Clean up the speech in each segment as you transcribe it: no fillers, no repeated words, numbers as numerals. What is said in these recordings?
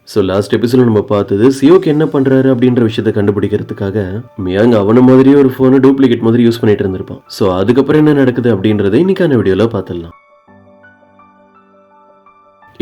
So last எபிசோட நம்ம பார்த்தது சியோக்கு என்ன பண்றாரு அப்படின்ற விஷயத்த கண்டுபிடிக்கிறதுக்காக மியாங் அவன மாதிரியே ஒரு போனை டூப்ளிகேட் மாதிரி யூஸ் பண்ணிட்டு இருந்திருப்பான். ஸோ அதுக்கப்புறம் என்ன நடக்குது அப்படின்றத இன்னைக்கான வீடியோல பார்த்துடலாம்.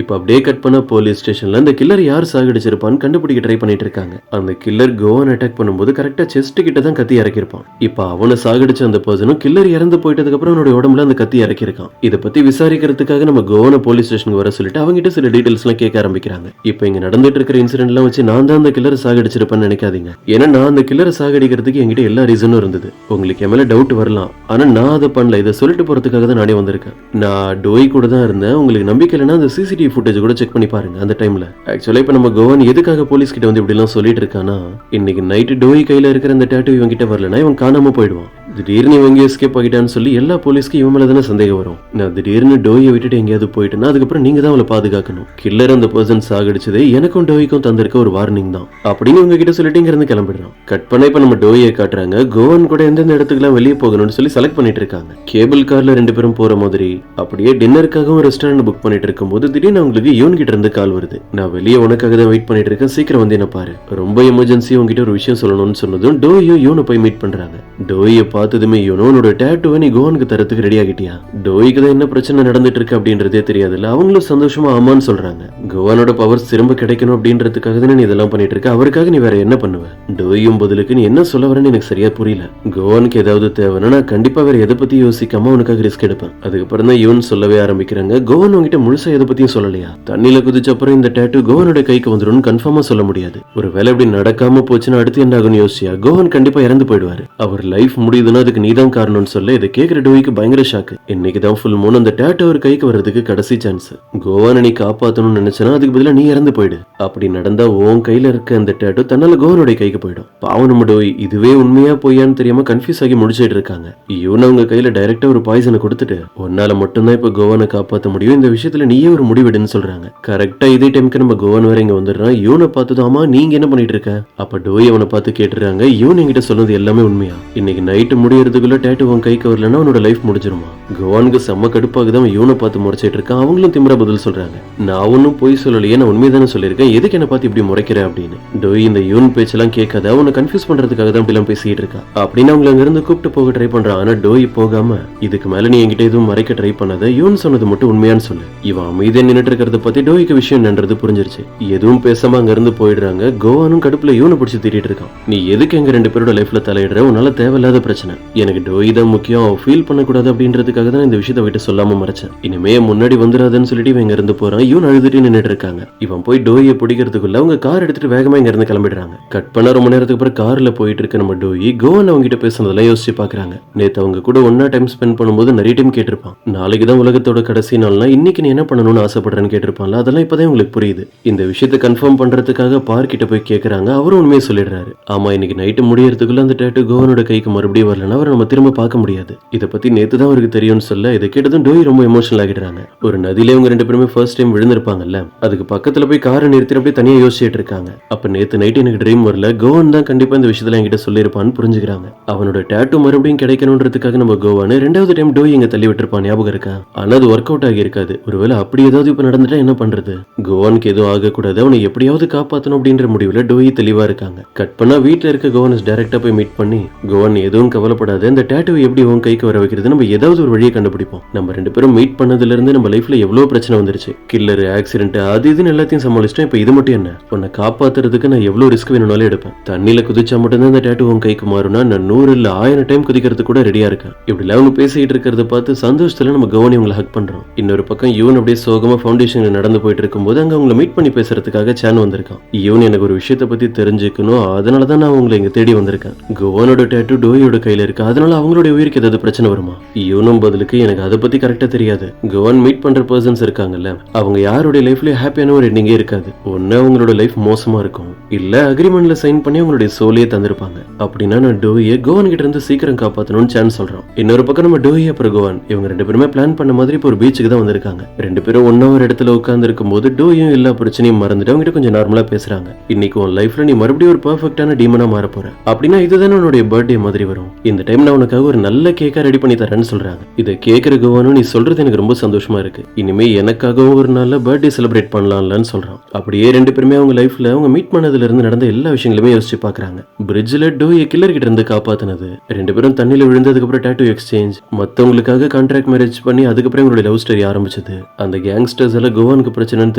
இப்போ அப்படியே கட் பண்ண போலீஸ் ஸ்டேஷன்ல அந்த கில்லர் யார் சாகடிச்சிருப்பான்னு கண்டுபிடிக்க ட்ரை பண்ணிட்டு இருக்காங்க. அந்த கில்லர் கோவன் அட்டாக் பண்ணும்போது கரெக்டா செஸ்ட் கிட்ட தான் கத்தி இறக்கிருப்பான். இப்போ அவனை சாகடிச்ச அந்த பர்சனும் கில்லர் இறந்து போயிட்டதுக்கு அப்புறம் அவனுடைய உடம்புல அந்த கத்தி இறக்கிருக்கான். இதை பத்தி விசாரிக்கிறதுக்காக நம்ம கோவனை போலீஸ் ஸ்டேஷனுக்கு வர சொல்லிட்டு அவங்ககிட்ட சில டீடைல்ஸ் எல்லாம் கேட்க ஆரம்பிக்கிறாங்க. இப்போ இங்க நடந்துட்டு இருக்கிற இன்சிடென்ட் எல்லாம் வச்சு நான் தான் அந்த கில்லரை சாகடிச்சிருப்பேன்னு நினைக்காதீங்க. ஏன்னா நான் அந்த கில்லரை சாகடிக்கிறதுக்கு என்கிட்ட எல்லா ரீசனும் இருந்தது. உங்களுக்கு என் மேல டவுட் வரலாம், ஆனா நான் அதை பண்ணல. இதை சொல்லிட்டு போறதுக்காக தான் நானே வந்திருக்கேன். நான் டோய் கூட தான் இருந்தேன். உங்களுக்கு நம்பிக்கை இல்லைன்னா அந்த சிசிடிவி ஃபுட்டேஜ் கூட செக் பண்ணி பாருங்க. அந்த டைம்ல ஆக்சுவலா இப்ப நம்ம கோவன் எதுக்காக போலீஸ் கிட்ட வந்து இப்படி எல்லாம் சொல்லிட்டு இருக்கானா, இன்னைக்கு நைட் டோய் கையில இருக்கிற அந்த டாட்டூ இவன் கிட்ட வரலனா இவன் காணாம போயிடுவான். திடீர்னு இவங்க எஸ்கேப் ஆகிட்டான்னு சொல்லி எல்லா போலீஸ்க்கு இவன் மேல தானே சந்தேகம் வரும். நான் திடீர்னு டோயை விட்டுட்டு எங்கேயாவது போயிட்டேன்னா அதுக்கப்புறம் நீங்க தான் அவளை பாதுகாக்கணும். கில்லர் அந்த பர்சன் சாகடிச்சதே எனக்கும் டோய்க்கும் தந்திருக்க ஒரு வார்னிங் தான் அப்படின்னு இவங்க கிட்ட சொல்லிட்டு இங்க இருந்து கிளம்பிடுறான். கட் பண்ண இப்ப நம்ம டோயை காட்டுறாங்க. கோவன் கூட எந்தெந்த இடத்துக்குலாம் வெளியே போகணும்னு சொல்லி செலக்ட் பண்ணிட்டு இருக்காங்க. கேபிள் கார்ல 2 பேரும் போற மாதிரி அப்படியே டின்னருக்காகவும் ரெஸ்டாரண்ட் புக் பண்ணிட்டு இருக்கும்போது திடீர்னு அவங்களுக்கு யூன் கிட்ட இருந்து கால் வருது. நான் வெளியே உனக்காக தான் வெயிட் பண்ணிட்டு இருக்கேன், சீக்கிரம் வந்து என்ன பாரு, ரொம்ப எமர்ஜென்சி உங்ககிட்ட ஒரு விஷயம் சொல்லணும்னு சொன்னதும் டோயும் யூனை போய் மீட் பண்றாங்க. டோயை பார்த்ததுமே யூனோ உன்னோட டேட்டூவை நீ கோவனுக்கு தரத்துக்கு ரெடி ஆகிட்டியா? டோய்க்கு தான் என்ன பிரச்சனை நடந்துட்டு இருக்கு அப்படின்றதே தெரியாதுல்ல. அவங்களும் சந்தோஷமா ஆமான்னு சொல்றாங்க. கோவனோட பவர்ஸ் திரும்ப கிடைக்கணும் அப்படின்றதுக்காக தானே நீ இதெல்லாம் பண்ணிட்டு இருக்க, அவருக்காக நீ வேற என்ன பண்ணுவ? டோயும் பதிலுக்கு நீ என்ன சொல்ல வரேன்னு எனக்கு சரியா புரியல. கோவனுக்கு ஏதாவது தேவைன்னா நான் கண்டிப்பா வேற எதை பத்தி யோசிக்காம உனக்காக ரிஸ்க் எடுப்பேன். அதுக்கப்புறம் தான் யூன் சொல்லவே ஆரம்பிக்கிறாங்க. கோவன் உங்ககிட்ட முழுசா எதை பத்தியும் சொல்லலையா? தண்ணியில குதிச்ச அப்புறம் இந்த டேட்டூ கோவனோட கைக்கு வந்துடும் கன்ஃபார்மா சொல்ல முடியாது. ஒரு வேலை இப்படி நடக்காம போச்சுன்னா அடுத்து என்ன ஆகும்னு யோசிச்சியா? கோவன் கண்டிப்பா இறந்து போயிடுவாரு. அவர் லைஃப் முடியுதுன்னா அதுக்கு நீதான் காரணம்னு சொல்ல இதை கேட்கிற டோய்க்கு பயங்கர ஷாக்கு. இன்னைக்கு தான் ஃபுல் மூன் அந்த டேட்டூ ஒரு கைக்கு வர்றதுக்கு கடைசி சான்ஸ். கோவனை நீ காப்பாத்தணும்னு நினைச்சனா அதுக்கு பதிலா நீ இறந்து போயிடு. அப்படி நடந்தா உன் கையில இருக்க அந்த டேட்டூ தன்னால கோவனோட கைக்கு போயிடும். பாவம் நம்ம டோய் இதுவே உண்மையா பொய்யான்னு தெரியாம கன்ஃபியூஸ் ஆகி முடிச்சிட்டு இருக்காங்க. இவன் அவங்க கையில டைரக்டா ஒரு பாய்சனை கொடுத்துட்டு உன்னால மட்டும்தான் இப்ப கோவனை காப்பாத்த முடியும், இந்த விஷயத்துல நீயே ஒரு முடிவெடுன்னு சொல்றாங்க. கரெக்டா இதே டைமுக்கு நம்ம கோவன் வர இங்க வந்துடுறான். யூனை பார்த்ததும் ஆமா நீங்க என்ன பண்ணிட்டு இருக்க? அப்ப டோய் அவனை பார்த்து கேட்டுறாங்க. யூன் என்கிட்ட சொன்னது எல்லாமே உண்மையா? இன்னைக்கு நைட்டு முடியறதுக்குள்ள டேட்டூ உன் கைக்கு வரலன்னா அவனோட லைஃப் முடிஞ்சிருமா? கோவானுக்கு செம்ம கடுப்பாகுது. அவன் யூனை பார்த்து முறைச்சிட்டு இருக்கான். அவங்களும் திமிரா பதில் சொல்றாங்க. நான் ஒன்னும் பொய் சொல்லலையே, நான் உண்மைதானே சொல்லியிருக்கேன், எதுக்கு என்ன பார்த்து இப்படி முறைக்கிற அப்படின்னு. டோய் இந்த யூன் பேச்செல்லாம் கேட்காத, அவனை கன்ஃபியூஸ் பண்றதுக்காக தான் இப்படி எல்லாம் பேசிட்டு இருக்கா அப்படின்னு அவங்களை அங்க இருந்து கூப்பிட்டு போக ட்ரை பண்றான். ஆனா டோய் போகாம இதுக்கு மேல நீ என்கிட்ட எதுவும் மறைக்க ட்ரை பண்ணாத, யூன் சொன்னது மட்டும் உண்மையான்னு சொல்லு. இவன் அமைதியா நின்னுட்டு இருக்கிறத பத்தி டோய்க்கு விஷயம் என்னன்றது புரிஞ்சிருச்சு. எதுவும் பேசாம அங்க இருந்து போயிடுறாங்க. கோவானும் கடுப்புல யூனை பிடிச்சி திட்டிட்டு இருக்கான். நீ எதுக்கு எங்க 2 பேரோட லைஃப்ல தலையிடுற? உன்னால தேவையில்லாத பிரச்சனை. எனக்கு டோய் தான் முக்கியம், ஃபீல் பண்ணக்கூடாது அப்படின்றதுக்காக தான் இந்த விஷயத்தை விட்டு சொல்லாம மறைச்சேன். இனிமே முன்னாடி வந்துடாதுன்னு சொல்லிட்டு இவன் இங்க இருந்து போறான். இவன் அழுதுட்டு நின்னுட்டு இருக்காங்க. இவன் போய் டோயை பிடிக்கிறதுக்குள்ள அவங்க கார் எடுத்துட்டு வேகமா இங்க இருந்து கிளம்பிடுறாங்க. கட் பண்ண ரொம்ப நேரத்துக்கு அப்புறம் கார்ல போயிட்டு இருக்க நம்ம டோய் கோவன் அவங்க கிட்ட பேசுனதெல்லாம் யோசிச்சு பாக்குறாங்க. நேத்து அவங்க கூட ஒன்னா டைம் ஸ்பெண்ட் பண்ணும்போது நிறைய டைம் கேட்டிருப்பான். நாளைக்கு தான் உலகத்தோட கடைசி நாள்னா இன்னைக்கு நீ என்ன பண்ணணும்னு ஆசைப்படுறேன்னு கேட்டிருப்பான்ல. அதெல்லாம் இப்பதான் உங்களுக்கு புரியுது. இந்த விஷயத்தை கன்ஃபார்ம் பண்றதுக்காக பார்க் கிட்ட போய் கேக்குறாங்க. அவரும் உண்மையை சொல்லிடுறாரு. ஆமா இன்னைக்கு நைட்டு முடியறதுக்குள்ள அந்த டேட்டூ கோவனோட கைக்கு மறுபடியும் வரலன்னா அவரை நம்ம திரும்ப பார்க்க முடியாது. இதை பத்தி நேத்து தான் அவருக்கு தெரியும்னு சொல்ல இதை கேட்டதும் டோய் ரொம்ப எமோஷனல் ஆகிடுறாங்க. ஒரு நதியில இவங்க 2 பேருமே ஃபர்ஸ்ட் டைம் விழுந்திருப்பாங்கல்ல, அதுக்கு பக்கத்துல போய் காரை நிறுத்தி அப்படியே தனியா யோசிச்சுட்டு இருக்காங்க. அப்ப நேத்து நைட் எனக்கு ட்ரீம் வரல, கோவன் தான் கண்டிப்பா இந்த விஷயத்துல என்கிட்ட சொல்லியிருப்பான்னு புரிஞ்சுக்கிறாங்க. அவனோட டேட்டூ மறுபடியும் கிடைக்கணும்ன்றதுக்காக நம்ம கோவானு 2வது டைம் டோய் இங்க தள்ளி விட்டுருப்பான், ஞாபகம் இருக்கா? ஆனா அது ஒர்க் அவுட் ஆகி இருக்காது. ஒருவேளை அப்படி ஏதாவது இப்ப நடந்துட்டா என்ன பண்றது? கோவனுக்கு எதுவும் ஆகக்கூடாது, அவனை எப்படியாவது காப்பாத்தணும் அப்படின்ற முடிவுல டோய் தெளிவா இருக்காங்க. கட் பண்ணா வீட்டுல இருக்க கோவன் டைரக்டா போய் மீட் பண்ணி கோவன் எதுவும் கவலைப்படாது, இந்த டேட்டூ எப்படி உன் கைக்கு வர வைக்கிறது, நம்ம ஏதாவது ஒரு வழியை கண்டுபிடிப்போம். நம்ம 2 பேரும் மீட் பண்ணதுல இருந்து நம்ம லைஃப்ல எவ்வளவு பிரச்சனை வந்துருச்சு, கில்லர் ஆக்சிடென்ட் அது இதுன்னு எல்லாத்தையும் சமாளிச்சிட்டோம். இப்ப இது மட்டும் என்ன? உன்னை காப்பாத்துறதுக்கு நான் எவ்வளவு ரிஸ்க் வேணும்னாலும் எடுப்பேன். தண்ணியில குதிச்சா மட்டும்தான் இந்த டேட்டூ உன் கைக்கு மாறும்னா நான் 100 இல்ல 1000 டைம் குதிக்கிறது கூட ரெடியா இருக்கேன். இப்படி அவங்க பேசிட்டு இருக்கிறத பார்த்து சந்தோஷத்துல நம்ம கவனி உங்களை ஹக் பண்றோம். இன்னொரு பக்கம் யூன் அப்படியே சோகமா ஃபவுண்டேஷன்ல நடந்து போயிட்டு இருக்கும்போது அங்க அவங்களை மீட் பண்ணி பேசுறதுக்காக சான் வந்திருக்கான். யூன் எனக்கு ஒரு விஷயத்தை பத்தி தெரிஞ்சுக்கணும், அதனாலதான் நான் உங்களை இங்க தேடி வந்திருக்கேன். கோவனோட டேட்டூ டோயோட கையில இருக்கு, அதனால அவங்களுடைய உயிருக்கு ஏதாவது பிரச்சனை வருமா? யூனும் பதிலுக்கு எனக்கு அதை பத்தி கரெக்டா தெரியாது. கோவன் மீட் பண்ற பர்சன்ஸ் இருக்காங்கல்ல, அவங்க யாருடைய லைஃப்ல ஹாப்பியான ஒரு எண்டிங்கே இருக்காது. ஒன்னு அவங்களோட லைஃப் மோசமா இருக்கும், இல்ல அக்ரிமெண்ட்ல சைன் பண்ணி அவங்களுடைய சோலியே தந்திருப்பாங்க. அப்படின்னா நான் டோயை கோவன் கிட்ட இருந்து சீக்கிரம் காப்பாத்தணும்னு சான்ஸ் சொல்றோம். இன்னொரு பக்கம் நம்ம டோய் அப்புறம் கோவன் இவங்க 2 பேருமே பிளான் பண்ண மாதிரி இப்போ ஒரு பீச்சுக்கு தான் வந்திருக்காங்க. 2 பேரும் ஒன்னா ஒரு இடத்துல உட்கார்ந்து இருக்கும் போது டோயும் எல்லா பிரச்சனையும் மறந்துட்டு அவங்க கொஞ்சம் நார்மலா பேசுறாங்க. இன்னைக்கு உன் லைஃப்ல நீ மறுபடியும் ஒரு பெர்ஃபெக்ட்டான டீமனா மாற போற அப்படின்னா இதுதானே உன்னுடைய பர்த்டே மாதிரி வரும். இந்த டைம் நான் உனக்காக ஒரு நல்ல கேக்கா ரெடி பண்ணி தரேன்னு சொல்றாங்க. இதை கேட்கிற கோவானும் நீ சொல்றது எனக்கு ரொம்ப சந்தோஷமா இருக்கு, இனிமே எனக்காகவும் ஒரு நல்ல பர்த்டே செலிப்ரேட் பண்ணலாம்லன்னு சொல்றான். அப்படியே ரெண்டு பேருமே அவங்க லைஃப்ல அவங்க மீட் பண்ணதுல இருந்து நடந்த எல்லா விஷயங்களுமே யோசிச்சு பாக்குறாங்க. பிரிட்ஜ்ல டோயை கில்லர் கிட்ட இருந்து காப்பாத்தினது, ரெண்டு பேரும் தண்ணியில விழுந்ததுக்கு அப்புறம் டாட்டூ எக்ஸ்சேஞ்ச், மத்தவங்களுக்காக கான்ட்ராக்ட் மேரேஜ் பண்ணி அதுக்கப்புறம் அவங்களுடைய லவ் ஸ்டோரி ஆரம்பிச்சது. அந்த கேங்ஸ்டர்ஸ் எல்லாம் கோவானுக்கு பிரச்சனைன்னு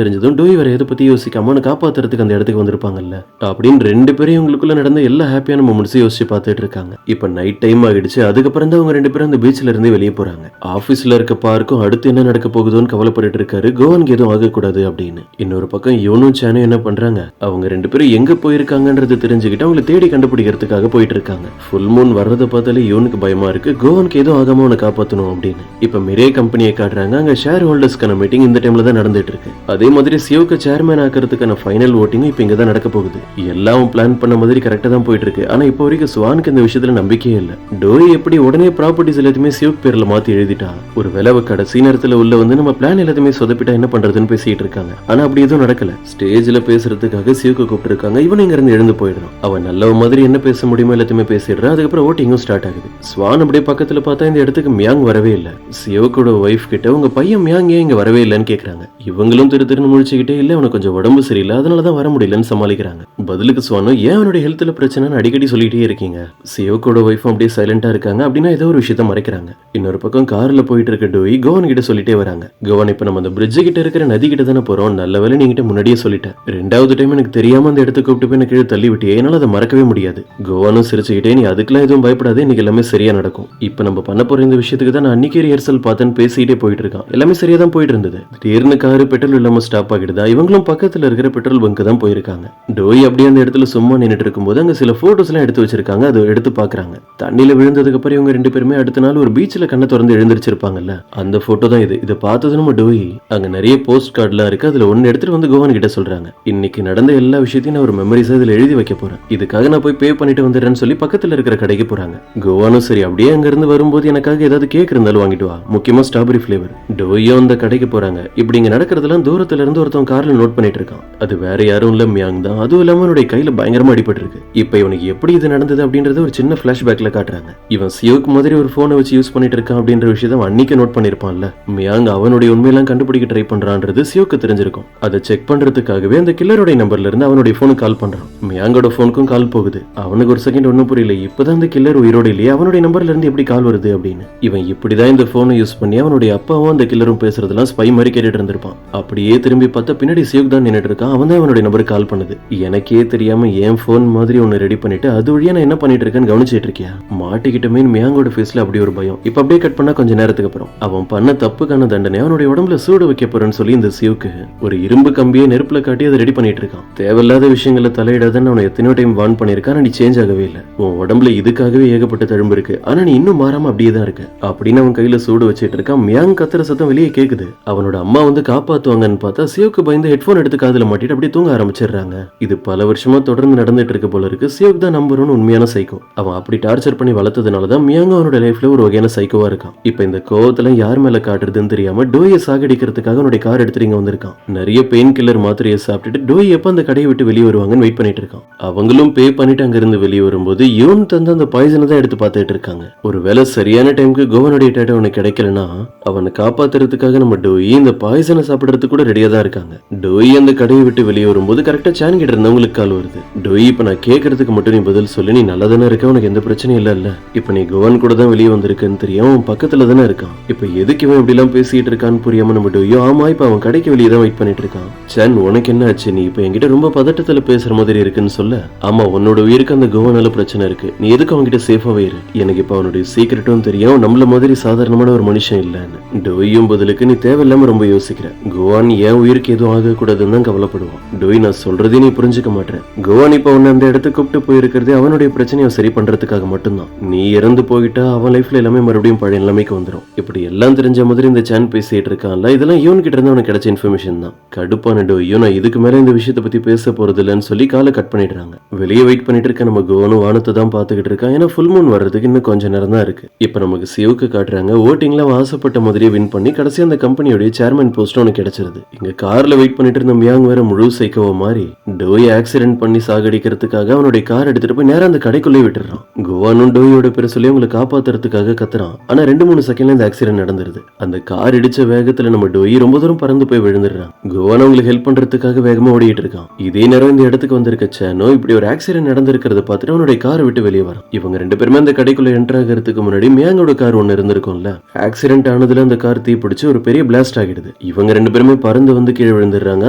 தெரிஞ்சதும் டோய் வேற எதை பத்தி யோசிக்காம அவனை காப்பாத்துறதுக்கு அந்த இடத்துக்கு வந்திருப்பாங்கல்ல அப்படின்னு ரெண்டு பேரும் இவங்களுக்குள்ள நடந்த எல்லா ஹாப்பியான மொமெண்ட்ஸ் யோசிச்சு பார்த்துட்டு இருக்காங்க. இப்ப நைட் டைம் ஆகிடுச்சு. அதுக்கப்புறம் தான் அவங்க ரெண்டு பேரும் அந்த பீச்ல இருந்து வெளியே போறாங்க. ஆபீஸ்ல இருக்க பார்க்கும் அடுத்து என்ன நடக்க போகுதோன்னு கவலைப்பட்டு இருக்காரு. கோவானுக்கு எதுவும் ஆகக்கூடாது அப்படின்னு. இன்னொரு பக்கம் இவனும் சேனும் என்ன பண்றாங்க, அவங்க ரெண்டு பேரும் எங்க போயிருக்காங்கன்றது தெரிஞ்சுக்கிட்டு அவங்களை தேடி கண்டுபிடிக்கிறதுக்காக போயிட்டு இருக்காங்க. ஃபுல் மூன் வர்றதை பார்த்தாலே இவனுக்கு பயமா இருக்கு, கோவானுக்கு எதுவும் ஆகாம அவனை காப்பாத்தணும் அப்படின்னு. இப்ப மிரே கம்பெனியை காட்டுறாங்க. அங்க ஷேர் ஹோல்டர்ஸ்க்கான மீட்டிங் இந்த டைம்ல தான் நடந்துட்டு இருக்கு. அதே மாதிரி சியோக்கு சேர்மேன் ஆக்கிறதுக்கான ஃபைனல் ஓட்டிங் இப்ப இங்க தான் நடக்க போகுது. எல்லாம் பிளான் பண்ண மாதிரி கரெக்டா தான் போயிட்டு இருக்கு. ஆனா இப்போ வரைக்கும் ஸ்வானுக்கு இந்த விஷயத்துல நம்பிக்கையே இல்ல. டோய் எப்படி உடனே ப்ராப்பர்ட்டிஸ் எல்லாத்தையுமே சியோக் பேர்ல மாத்தி எழுதிட்டா, ஒரு வேலை கடைசி நேரத்துல உள்ள வந்து நம்ம பிளான் எல்லாத்தையுமே சொதப்பிட்டா என்ன பண்றதுன்னு பேசிட்டு இருக்காங்க. ஆனா அப்படி எதுவும் நடக்கல. ஸ்டேஜ்ல பேசுறதுக்காக சியோக்கு கூப்பிட்டு இருக்காங்க. இவன் இங்க இருந்து எழுந்து போயிடுறான். அவன் நல்ல மாதிரி என்ன பேச முடியுமோ எல்லாத்தையுமே பேசிடுறான். அதுக்கப்புறம் ஓட்டிங்கும் ஸ்டார்ட் ஆகுது. ஸ்வான் அப்படியே பக்கத்துல பார்த்தா இந்த இடத்துக்கு மியாங் வரவே இல்ல. சியோக்கோட ஒய்ஃப் கிட்ட உங்க பையன் மியாங் ஏன் இங்க வரவே இல்லன்னு கேக்குறாங்க. இவங்களும் திரு திருன்னு முழிச்சுக்கிட்டே இல்ல அவனுக்கு கொஞ்சம் உடம்பு சரியில்லை அதனாலதான் வர முடியலன்னு சமாளிக்கிறாங்க. பதிலுக்கு ஸ்வானும் ஏன் அவனுடைய ஹெல்த்ல பிரச்சனைன்னு அடிக்கடி சொல்லிட்டே இருக்கீங்க. சியோக்கோட ஒய்ஃபும் அப்படியே சைலண்டா இருக்காங்க. அப்படின்னா ஏதோ ஒரு விஷயத்த மறைக்கிறாங்க. இன்னொரு பக்கம் கார்ல போயிட்டு இருக்க டோய் கோவன் கிட்ட சொல்லிட்டே வராங்க. கோவன் இப்ப நம்ம அந்த பிரிட்ஜ் கிட்ட இருக்கிற நதி கிட்ட தானே போறோம், நல்ல வேலை நீங்கிட்ட முன்னாடியே சொல்லிட்டேன். ரெண்டாவது டைம் எனக்கு தெரியாம அந்த இடத்துக்கு கூப்பிட்டு போய் எனக்கு கீழே தள்ளி விட்டியே, என்னால அதை மறக்கவே முடியாது. கோவானும் சிரிச்சுக்கிட்டே நீ அதுக்கெல்லாம் எதுவும் பயப்படாது, இன்னைக்கு எல்லாமே சரியா நடக்கும். இப்ப நம்ம பண்ண போற இந்த விஷயத்துக்கு தான் நான் அன்னைக்கு ரிஹர்சல் பார்த்தேன்னு பேசிக்கிட்டே போயிட்டு இருக்கான். எல்லாமே சரியா தான் போயிட்டு இருந்தது. திடீர்னு காரு பெட்ரோல் இல்லாம ஸ்டாப் ஆகிடுதா. இவங்களும் பக்கத்துல இருக்கிற பெட்ரோல் பங்க் தான் போயிருக்காங்க. டோய் அப்படியே அந்த இடத்துல சும்மா நின்னுட்டு இருக்கும்போது அங்க சில போட்டோஸ் எல்லாம் எடுத்து வச்சிருக்காங்க. அதை எடுத்து பாக்குறாங்க. தண்ணியில விழுந்ததுக்கு அப்புறம் இவங்க ரெண்டு பேருமே அடுத்த நாள் ஒரு பீச்ல கண்ணை திறந்து எழுந்திருச்சிருப்பாங்கல்ல, அந்த போட்டோ தான் இது. இதை பார்த்தது நம்ம டோய் அங்க நிறைய போஸ்ட் கார்டுலாம் இருக்கு. அதுல ஒன்னு எடுத்துட்டு வந்து கோவன் கிட்ட சொல்றாங்க. இன்னைக்கு நடந்த எல்லா விஷயத்தையும் நான் ஒரு மெமரிஸா இதுல எழுதி வைக்க போறேன், இதுக்காக நான் போய் பே பண்ணிட்டு வந்துடுறேன்னு சொல்லி பக்கத்துல இருக்கிற கடைக்கு போறாங்க. கோவானும் சரி அப்படியே அங்க இருந்து வரும்போது எனக்காக ஏதாவது கேக் இருந்தாலும் வாங்கிட்டு வா, முக்கியமா ஸ்ட்ராபெரி ஃபிளேவர். டோயும் அந்த கடைக்கு போறாங்க. இப்படி இங்க நடக்கிறதெல்லாம் தூரத்துல இருந்து ஒருத்தன் கார்ல நோட் பண்ணிட்டு இருக்கான். அது வேற யாரும் இல்ல மியாங் தான். அதுவும் இல்லாம அவனுடைய கையில பயங்கரமா அடிபட்டு இருக்கு. இப்ப இவனுக்கு எப்படி இது நடந்தது அப்படின்றது ஒரு சின்ன பிளாஷ்பேக்ல காட்டுறாங்க. இவன் சியோக்கு மாதிரி ஒரு போனை வச்சு யூஸ் பண்ணிட்டு இருக்கான் அப்படின்ற விஷயத்த அன்னைக்கு நோட் பண்ணிருப்பான்ல. மியாங் அவனுடைய உண்மையெல்லாம் கண்டுபிடிக்க ட்ரை பண்றான்றது சியோக்கு தெரிஞ்சிருக்கும். அதை செக் பண்றதுக்காகவே அந்த கில்லருடைய நம்பர்ல இருந்து அவனுடைய போனுக்கு கால் பண்றான். மியாங்கோட போனுக்கும் கால் போகுது. அவனுக்கு ஒரு செகண்ட் ஒன்னும் புரியல, இப்பதான் அந்த கில்லர் உயிரோட இல்லையே, அவனுடைய நம்பர்ல இருந்து எப்படி கால் வருது அப்படின்னு. இவன் இப்படிதான் இந்த போனை யூஸ் பண்ணி அவனுடைய அப்பாவும் அந்த கில்லரும் பேசுறதெல்லாம் ஸ்பை மாதிரி கேட்டுட்டு இருந்திருப்பான். அப்படியே திரும்பி பார்த்தா பின்னாடி சியோக் தான் நின்னுட்டு இருக்கான். அவன் தான் அவனுடைய நம்பருக்கு கால் பண்ணுது. எனக்கே தெரியாம என் போன் மாதிரி ஒன்னு ரெடி பண்ணிட்டு அது வழியா நான் என்ன பண்ணிட்டு இருக்கேன்னு கவனிச்சிட்டு இருக்கியா, மாட்டிக்கிட்டமே மியாங்கோட ஃபேஸ்ல அப்படி ஒரு பயம். இப்ப அப்படியே கட் பண்ணா கொஞ்ச நேரத்துக்கு அப்புறம் அவன் பண்ண தப்புக்கான தண்டனை அவனுடைய உடம்புல சூடு வைக்க போறேன்னு சொல்லி இந்த சியோக்கு ஒரு இரும்பு கம்பியை நெருப்புல காட்டி அதை ரெடி பண்ணிட்டு இருக்கான். தேவையில்லாத விஷயங்களை தலையிடாதன்னு அவனை எத்தனையோ டைம் வார்ன் பண்ணிருக்கான். நீ சேஞ்ச் ஆகவே இல்லை, உன் உடம்புல இதுக்காகவே ஏகப்பட்ட தழும்பு இருக்கு, ஆனா நீ இன்னும் மாறாம அப்படியே தான் இருக்கு அப்படின்னு அவன் கையில சூடு வச்சிட்டு இருக்கான். மியாங் கத்துற சத்தம் வெளியே கேக்குது. அவனோட அம்மா வந்து காப்பாத்துவாங்கன்னு பார்த்தா சியோக்கு பயந்து ஹெட்போன் எடுத்து காதுல மாட்டிட்டு அப்படியே தூங்க ஆரம்பிச்சிடுறாங்க. இது பல வருஷமா தொடர்ந்து நடந்துட்டு இருக்க போல இருக்கு. சியோக் தான் நம்புறோன்னு உண்மையான சைக்கோ. அவன் அப்படி டார்ச்சர் பண்ணி வளர்த்ததுனாலதான் மியாங் அவனோட லைஃப்ல ஒரு வகையான சைக்கோவா இருக்கான். இப்ப இந்த கோவத்துல யார் மேல காட்டுறதுன்னு தெரியாம டோயை சாகடிக்கிறதுக்காக அவனுடைய கார் எடுத்துட்டு இங்க வந்திருக்கான். நிறைய பெயின் கில்லர் மாத்திரையை சாப்பிட்டுட்டு டோய் எப்ப அந்த கடையை விட்டு வெளியே வருவாங்கன்னு வெயிட் பண்ணிட்டு இருக்கான். அவங்களும் பே பண்ணிட்டு அங்க இருந்து வெளியே வரும்போது யூன் தந்து அந்த பாய்சனை தான் எடுத்து பார்த்துட்டு இருக்காங்க. ஒரு வேலை சரியான டைமுக்கு கோவனுடைய டேட்டா அவனுக்கு கிடைக்கலனா அவனை காப்பாத்துறதுக்காக நம்ம டோய் இந்த பாய்சனை சாப்பிடறதுக்கு கூட ரெடியா தான் இருக்காங்க. டோய் அந்த கடையை விட்டு வெளியே வரும்போது கரெக்டா சான் கிட்ட இருந்தவங்களுக்கு கால் வருது. டோய் இப்ப நான் கேட்கறதுக்கு மட்டும் நீ பதில் சொல்லி, நீ நல்லா தானே இருக்க, உனக்கு எந்த பிரச்சனையும் இல்ல. இப்ப நீ கோவன் கூட தான் வெளியே வந்திருக்குன்னு தெரியும், அவன் பக்கத்துல தானே இருக்கான். இப்ப எதுக்கு இவன் இப்படி எல்லாம் பேசிட்டு இருக்கான்னு புரியாம நம்ம டோயோ ஆமா இப்ப அவன் கடைக்கு வெளியே தான் வெயிட் பண்ணிட்டு இருக்கான். சான் உனக்கு என்ன ஆச்சு, நீ இப்ப என்கிட்ட ரொம்ப பதட்டத்துல பேசுற மாதிரி இருக்குன்னு சொல்ல, ஆமா உன்னோட உயிருக்கு அந்த கோவனால பிரச்சனை இருக்கு, நீ எதுக்கு அவன்கிட்ட சேஃபாவே இரு, எனக்கு இப்ப அவனுடைய சீக்கிரட்டும் தெரியும், நம்மள மாதிரி சாதாரணமான ஒரு மனுஷன் இல்லன்னு. டோயும் பதிலுக்கு நீ தேவையில்லாம ரொம்ப யோசிக்கிற, கோவான் என் உயிருக்கு எதுவும் ஆக கூடாதுன்னு தான் கவலைப்படுவான். டோய் நான் சொல்றதே நீ புரிஞ்சுக்க மாட்டேன். கோவான் இப்ப உன்னை அந்த இடத்துக்கு கூப்பிட்டு போயிருக்கிறதே அவனுடைய பிரச்சனையை சரி பண்றதுக்காக மட்டும்தான். நீ இறந்து போயிட்டா அவன் லைஃப்ல எல்லாமே மறுபடியும் பழைய நிலைமைக்கு வந்துடும். இப்படி எல்லாம் தெரிஞ்ச மாதிரி இந்த சான் பேசிட்டு இருக்கான்ல, இதெல்லாம் யூன் கிட்ட இருந்து அவனுக்கு கிடைச்ச இன்ஃபர்மேஷன் தான். கடுப்பான டோயோ நான் இதுக்கு மேல இந்த விஷயத்தை பத்தி பேச போறது இல்லைன்னு சொல்லி காலை கட் பண்ணிடுறாங்க. வெளியே வெயிட் பண்ணிட்டு இருக்க நம்ம கோவனும் வானத்தை தான் பாத்துக்கிட்டு இருக்கான். ஏன்னா ஃபுல் மூன் வர்றதுக்கு இன்னும் கொஞ்சம் நேரம் தான் இருக்கு. இப்ப நமக்கு சியோக்கு காட்டுறாங்க. ஓட்டிங்ல அவன் ஆசைப்பட்ட மாதிரியே வின் பண்ணி கடைசி அந்த கம்பெனியோட சேர்மன் போஸ்ட் அவனுக்கு கிடைச்சிருது. இங்க கார்ல வெயிட் பண்ணிட்டு இருந்த மியாங் வேற முழு சைக்கோவா மாறி டோய் ஆக்சிடென்ட் பண்ணி சாகடிக்கிறதுக்காக அவனுடைய கார் எடுத்துட்டு போய் நேரம் அந்த கடைக்குள்ளே விட்டுறான். கோவா கோவானும் டோயோட பேரை சொல்லி அவங்களை காப்பாத்துறதுக்காக கத்துறான். ஆனா 2-3 செகண்ட்ல இந்த ஆக்சிடென்ட் நடந்துருது. அந்த கார் இடிச்ச வேகத்துல நம்ம டோயி ரொம்ப தூரம் பறந்து போய் விழுந்துடுறான். கோவான் அவங்களுக்கு ஹெல்ப் பண்றதுக்காக வேகமா ஓடிட்டு இருக்கான். இதே நேரம் இந்த இடத்துக்கு வந்திருக்க சேனோ இப்படி ஒரு ஆக்சிடென்ட் நடந்திருக்கிறத பார்த்துட்டு அவனுடைய காரை விட்டு வெளியே வரான். இவங்க 2 பேருமே அந்த கடைக்குள்ள என்டர் ஆகிறதுக்கு முன்னாடி மியாங்கோட கார் ஒன்னு இருந்திருக்கும்ல, ஆக்சிடென்ட் ஆனதுல அந்த கார் தீப்பிடிச்சு ஒரு பெரிய பிளாஸ்ட் ஆகிடுது. இவங்க 2 பேருமே பறந்து வந்து கீழே விழுந்துடுறாங்க.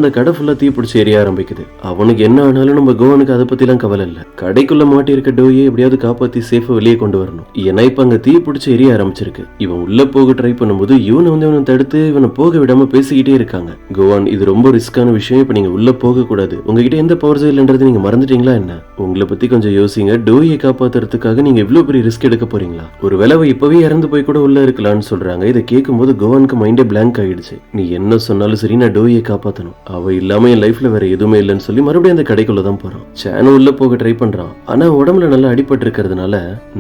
அந்த கடை ஃபுல்லா தீப்பிடிச்சு எரிய ஆரம்பிக்குது. அவனுக்கு என்ன ஆனாலும் நம்ம கோவனுக்கு அதை பத்தி எல்லாம் கவலை இல்ல. கடைக்குள்ள மாட்டி இருக்க டோயை எப்படியாவது காப்பாத்தி சேஃபா வெளியே கொண்டு வரணும். ஏன்னா இப்ப அங்க தீ பிடிச்சு எரிய ஆரம்பிச்சிருக்கு. இவன் உள்ள போக ட்ரை பண்ணும்போது இவனை தடுத்து இவனை போக விடாம பேசிக்கிட்டே இருக்காங்க. கோவான், இது ரொம்ப ரிஸ்கான விஷயம். இப்ப நீங்க உள்ள போக கூடாது. உங்ககிட்ட எந்த பவர் இல்லைன்றது நீங்க மறந்துட்டீங்களா என்ன? உங்களை பத்தி கொஞ்சம் யோசிங்க. டோயை காப்பாத்துறதுக்காக நீங்க இவ்வளவு பெரிய ரிஸ்க் எடுக்க போறீங்களா? ஒரு வேளை இப்பவே இறந்து போய் கூட உள்ள இருக்கலாம்னு சொல்றாங்க. இதை கேட்கும் போது கோவானுக்கு மைண்டே பிளாங்க் ஆயிடுச்சு. நீ என்ன சொன்னாலும் சரி, நான் டோயை காப்பாத்தணும். அவ இல்லாம என் லைஃப்ல வேற எதுவுமே இல்லைன்னு சொல்லி மறுபடியும் அந்த கடைக்குள்ளதான் போறான். சேனல் உள்ள போக ட்ரை பண்றான். ஆனா உடம்புல நல்லா அடிபட்டு இருக்கிறதுனால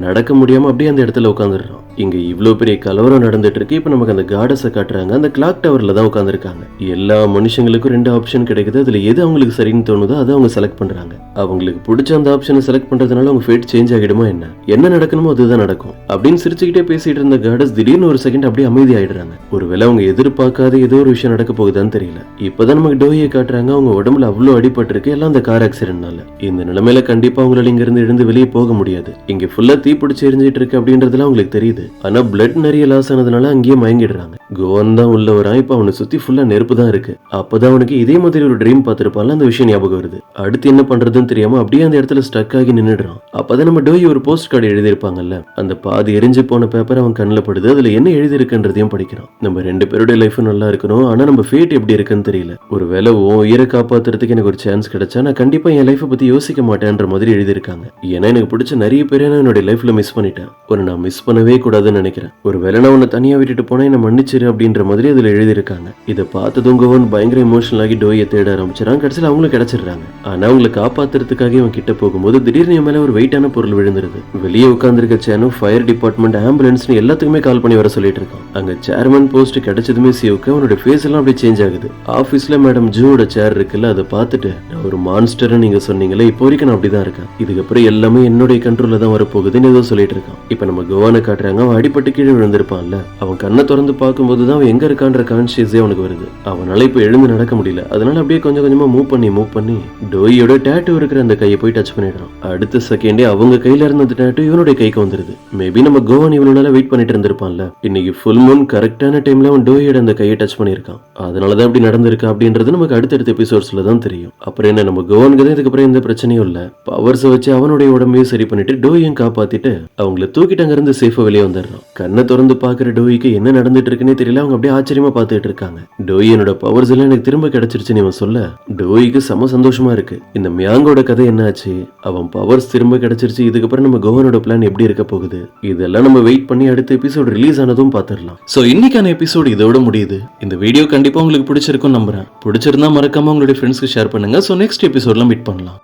நடக்க முடியாம அப்படியே அந்த இடத்துல உட்காந்துடுறான். இங்க இவ்வளவு பெரிய கலவரம் நடந்துட்டு இருக்கு. இப்ப நமக்கு அந்த காடஸை காட்டுறாங்க. அந்த கிளாக் டவர்ல தான் உட்காந்துருக்காங்க. எல்லா மனுஷங்களுக்கும் 2 ஆப்ஷன் கிடைக்குது. அதுல எது அவங்களுக்கு சரின்னு தோணுதோ அதை அவங்க செலக்ட் பண்றாங்க. அவங்களுக்கு பிடிச்ச அந்த ஆப்ஷனை செலக்ட் பண்றதுனால அவங்க ஃபேட் சேஞ்ச் ஆகிடுமா என்ன நடக்கணுமோ அதுதான் நடக்கும் அப்படின்னு சிரிச்சுக்கிட்டே பேசிட்டு இருந்த காடஸ் திடீர்னு ஒரு செகண்ட் அப்படியே அமைதி ஆயிடுறாங்க. ஒருவேளை அவங்க எதிர்பார்க்காத ஏதோ ஒரு விஷயம் நடக்க போகுதான்னு தெரியல. இப்பதான் நமக்கு டோயை காட்டுறாங்க. அவங்க உடம்புல அவ்வளவு அடிபட்டு இருக்கு, எல்லாம் அந்த கார் ஆக்சிடென்ட்னால. இந்த நிலைமையில கண்டிப்பா அவங்களால இங்க இருந்து எழுந்து வெளியே போக முடியாது. இங்க ஃபுல்லா தீ பிடிச்சு எரிஞ்சிட்டு இருக்கு அப்படின்றதுல அவங்களுக்கு தெரியுது. ஆனா பிளட் நிறைய லாஸ் ஆனதுனால அங்கேயே மயங்கிடுறாங்க. கோவன் தான் உள்ள வரான். இப்ப அவனை சுத்தி ஃபுல்லா நெருப்பு தான் இருக்கு. அப்பதான் அவனுக்கு இதே மாதிரி ஒரு ட்ரீம் பார்த்திருப்பான்ல, அந்த விஷயம் ஞாபகம் வருது. அடுத்து என்ன பண்றதுன்னு தெரியாம அப்படியே அந்த இடத்துல ஸ்டக் ஆகி நின்னுடுறான். அப்பதான் நம்ம டோய் ஒரு போஸ்ட் கார்டு எழுதியிருப்பாங்கல்ல, அந்த பாதி எரிஞ்சு போன பேப்பர் அவன் கண்ணில் படுது. அதுல என்ன எழுதி இருக்குன்றதையும் படிக்கிறான். நம்ம 2 பேருடைய லைஃப் நல்லா இருக்கணும், ஆனா நம்ம ஃபேட் எப்படி இருக்குன்னு தெரியல. ஒரு வேளை உன் உயிரை காப்பாத்துறதுக்கு எனக்கு ஒரு சான்ஸ் கிடைச்சா நான் கண்டிப்பா என் லைஃபை பத்தி யோசிக்க மாட்டேன்ற மாதிரி எழுதியிருக்காங்க. ஏன்னா எனக்கு பிடிச்ச நிறைய பேரை நான் என்னோட லைஃப்ல மிஸ் பண்ணிட்டேன். நான் மிஸ் பண்ணவே கூடாதுன்னு நினைக்கிறேன். ஒரு வேளை நான் உன்னை தனியா விட்டுட்டு போனா என்ன மன்னிச்சிரு அப்படின்ற மாதிரி அதுல எழுதியிருக்காங்க. இதை பார்த்ததும் கோவன் பயங்கர எமோஷனல் ஆகி டோயை தேட ஆரம்பிச்சிடறான். கடைசியில் அவங்களும் கிடைச்சிடுறாங்க. ஆனா அவங்களை காப்பாத்துறதுக்காக இவன் கிட்ட போகும்போது திடீர்னு என் மேல ஒரு வெயிட்டான பொருள் விழுந்துருது. வெளியே உட்கார்ந்துருக்க சேனும் ஃபயர் டிபார்ட்மெண்ட், ஆம்புலன்ஸ்னு எல்லாத்துக்குமே கால் பண்ணி வர சொல்லிட்டு இருக்கான். அங்க சேர்மன் போஸ்ட் கிடைச்சதுமே சிவுக்கு அவனோட ஃபேஸ் எல்லாம் அப்படியே சேஞ்ச் ஆகுது. ஆபீஸ்ல மேடம் ஜூவோட சேர் இருக்குல்ல, அதை பார்த்துட்டு நான் ஒரு மான்ஸ்டர் நீங்க சொன்னீங்களே, இப்போ வரைக்கும் நான் அப்படிதான் இருக்கேன். இதுக்கப்புறம் எல்லாமே என்னுடைய கண்ட்ரோல்ல தான் வரப்போகுதுன்னு ஏதோ சொல்லிட்டு இருக்கான். இப்ப நம்ம கோவானை காட்டுறாங்க. அவன் அடிப்பட்டு கீழே விழுந்திருப்பான்ல, அவன் கண்ணை திறந்து பார்க்கும்போது தான் அவன் எங்க இருக்கான்ற கான்சியஸே அவனுக்கு வருது. அவனால இப்ப எழுந்து நடக்க முடியல. அதனால அப்படியே கொஞ்சம் கொஞ்சமா மூவ் பண்ணி டோயோட டேட்டூ இருக்கிற அந்த கையை போய் டச் பண்ணிடுறான். அடுத்த செகண்டே அவங்க கையில இருந்த அந்த டேட்டூ இவனுடைய கைக்கு வந்துருது. மேபி நம்ம கோவான் இவ்வளவு நாளா வெயிட் பண்ணிட்டு இருந்திருப்பான்ல, இன்னைக்கு ஃபுல் மூன் கரெக்டான டைம்ல அவன் டோயோட அந்த கையை டச் பண்ணிருக்கான். அதனாலதான் அப்படி நடந்திருக்கு அப்படின்றது நமக்கு அடுத்தடுத்த எபிசோட்ஸ்ல தான் தெரியும். அப்புறம் என்ன, நம்ம கோவானுக்கு தான் இதுக்கப்புறம் எந்த பிரச்சனையும் இல்ல. பவர்ஸ் வச்சு அவனுடைய உடம்பையும் சரி பண்ணிட்டு டோயையும் காப்பாத்திட்டு அவங்கள தூக்கிட்டு அங்க இருந்து சேஃபா வெளியே வந்துடுறான். கண்ணை திறந்து பாக்குற டோய்க்கு என்ன நடந்துட்டு இருக்குன்னே தெரியல. அவங்க அப்படியே ஆச்சரியமா பார்த்துட்டு இருக்காங்க. டோய் என்னோட பவர்ஸ் எல்லாம் எனக்கு திரும்ப கிடைச்சிருச்சுன்னு இவன் சொல்ல டோய்க்கு செம சந்தோஷமா இருக்கு. இந்த மியாங்கோட கதை என்னாச்சு, அவன் பவர்ஸ் திரும்ப கிடைச்சிருச்சு, இதுக்கப்புறம் நம்ம கோவனோட பிளான் எப்படி இருக்க போகுது, இதெல்லாம் நம்ம வெயிட் பண்ணி அடுத்த எபிசோட் ரிலீஸ் ஆனதும் பாத்துடலாம். சோ இன்னைக்கான எபிசோட் இதோட முடியுது. இந்த வீடியோ கண்டிப்பா உங்களுக்கு பிடிச்சிருக்கும் நம்புறேன். பிடிச்சிருந்தா மறக்காம உங்களுடைய ஃப்ரெண்ட்ஸ்க்கு ஷேர் பண்ணுங்க. சோ நெக்ஸ்ட் எபிசோட்ல மீட் பண்ணலாம்.